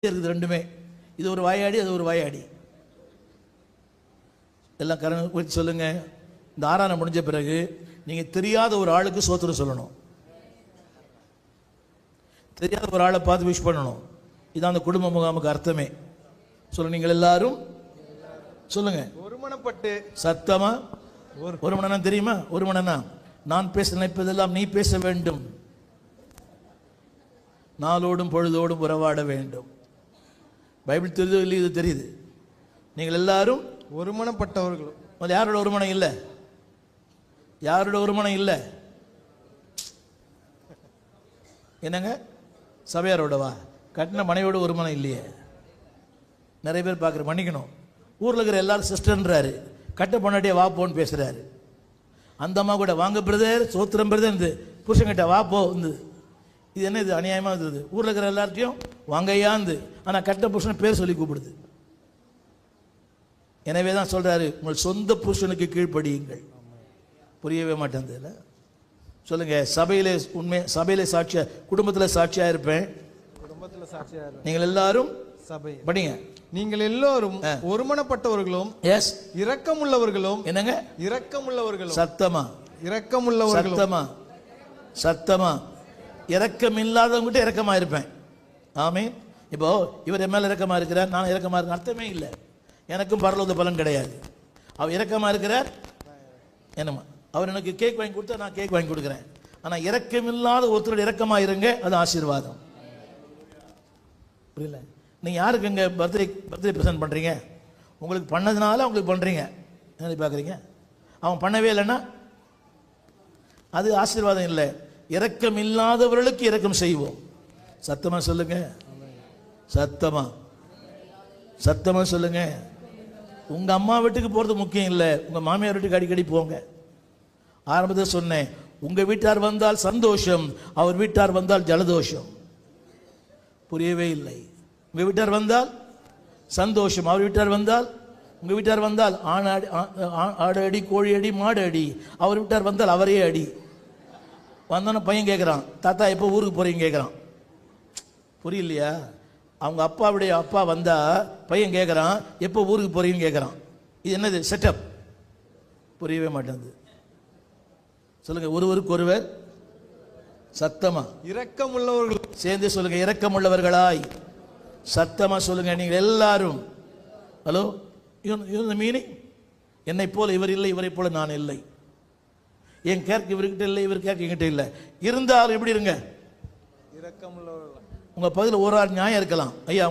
இருக்குது ரெண்டுமே. இது ஒரு வாயாடி, அது ஒரு வாயாடி. எல்லாம் கரண சொல்லுங்க. இந்த ஆராதனை முடிஞ்ச பிறகு நீங்க தெரியாத ஒரு ஆளுக்கு சோத்திரம் சொல்லணும். தெரியாத ஒரு ஆளை பார்த்து விஷ் பண்ணணும். இதான் அந்த குடும்ப முகாமுக்கு அர்த்தமே. சொல்லுங்க, நீங்கள் எல்லாரும் சொல்லுங்க. ஒருமனப்பட்டு சத்தமா. ஒரு மணனா தெரியுமா? ஒரு மணனா நான் பேச நினைப்பதெல்லாம் நீ பேச வேண்டும், நாளோடும் பொழுதோடும் உறவாட வேண்டும். பைபிள் தெரியுதோ இல்லை இது தெரியுது. நீங்கள் எல்லாரும் ஒருமனப்பட்டவர்களும். யாரோட ஒருமனம் இல்லை? யாரோட ஒருமனம் இல்லை? என்னங்க சபையாரோடவா? கட்டின மனைவியோட ஒருமனம் இல்லையே. நிறைய பேர் பார்க்குற மன்னிக்கணும். ஊரில் இருக்கிற எல்லாரும் சிஸ்டர்ன்றாரு, கட்ட பொண்டாட்டியே வா போன்னு பேசுகிறாரு. அந்த அம்மா கூட வாங்க பிரதர், சோத்திரம் பிரதர், இந்த புருஷங்கிட்ட வா போ வந்து. இது என்ன, இது அநியாயமாக இருந்தது. ஊரில் இருக்கிற எல்லார்ட்டையும் வாங்கையாந்து, ஆனால் கட்ட புருஷனை பேர் சொல்லி கூப்பிடுது. எனவே தான் சொல்கிறாரு, உங்கள் சொந்த புருஷனுக்கு கீழ்ப்படியுங்கள். புரியவே மாட்டேன். சொல்லுங்க, சபையிலே உண்மை, சபையிலே சாட்சியா, குடும்பத்தில் சாட்சியா இருப்பேன். குடும்பத்தில் சாட்சியா இருப்பேன். நீங்கள் எல்லாரும் சபை படிங்க. நீங்கள் எல்லோரும் ஒருமனப்பட்டவர்களும் எஸ் இரக்கமுள்ளவர்களும். என்னங்க இரக்கமுள்ளவர்களும்? சத்தமா. இரக்கமுள்ளவர்களும். சத்தமா சத்தமா. இரக்கம் இல்லாதவங்கிட்ட இரக்கமா இருப்பேன். ஆமே. இப்போ இவர் என் மேல இரக்கமா இருக்கிறார், நான் இரக்கமா இருக்க அர்த்தமே இல்லை. எனக்கும் பரலோக பலன் கிடையாது. அவர் இரக்கமா இருக்கிறார், என்னமா அவர் எனக்கு கேக் வாங்கி கொடுத்தா நான் கேக் வாங்கி கொடுக்குறேன். ஆனா இரக்கம் இல்லாத ஒருத்தரோட இரக்கமா இருங்க, அது ஆசீர்வாதம். புரியல? நீங்க யாருக்கு இங்க பர்த்டே பிரசன்ட் பண்றீங்க? உங்களுக்கு பண்ணதுனால உங்களுக்கு பண்றீங்க. என்ன பார்க்குறீங்க? அவன் பண்ணவே இல்லைன்னா அது ஆசீர்வாதம் இல்லை. இரக்கம் இல்லாதவர்களுக்கு இரக்கம் செய்வோம். சத்தமா சொல்லுங்க. சத்தமா சத்தமா சொல்லுங்க. உங்க அம்மா வீட்டுக்கு போறது முக்கியம் இல்லை, உங்க மாமியார் வீட்டுக்கு அடிக்கடி போங்க. ஆரம்பத்தில் சொன்னேன், உங்க வீட்டார் வந்தால் சந்தோஷம், அவர் வீட்டார் வந்தால் ஜலதோஷம். புரியவே இல்லை. உங்க வீட்டார் வந்தால் சந்தோஷம், அவர் வீட்டார் வந்தால், உங்க வீட்டார் வந்தால் ஆடு அடி, கோழி அடி, மாடு அடி. அவர் வீட்டார் வந்தால் அவரே அடி. வந்தோன்னு பையன் கேட்குறான், தாத்தா எப்போ ஊருக்கு போறீங்க கேட்குறான். புரியலையா? அவங்க அப்பாவுடைய அப்பா வந்தா பையன் கேட்குறான், எப்போ ஊருக்கு போறீங்கன்னு கேட்குறான். இது என்னது செட்டப்? புரியவே மாட்டேங்குது. சொல்லுங்க, ஒருவருக்கு ஒருவர் சத்தமா இரக்கமுள்ளவர்கள் சேர்ந்து சொல்லுங்க, இரக்கமுள்ளவர்களாய். சத்தமா சொல்லுங்க. நீங்கள் எல்லாரும் ஹலோ, மீனிங் என்னை போல இவர் இல்லை, இவரை போல நான் இல்லை. என் கேர்க் இவர்கிட்ட இல்லை, இவர் கேர்க் என்கிட்ட இல்லை. இருந்தாலும் எப்படி இருங்க? இரக்கமுள்ளவர்கள். உங்க பகுதியில் ஒரு ஆள் நியாயம் இருக்கலாம். ஐயா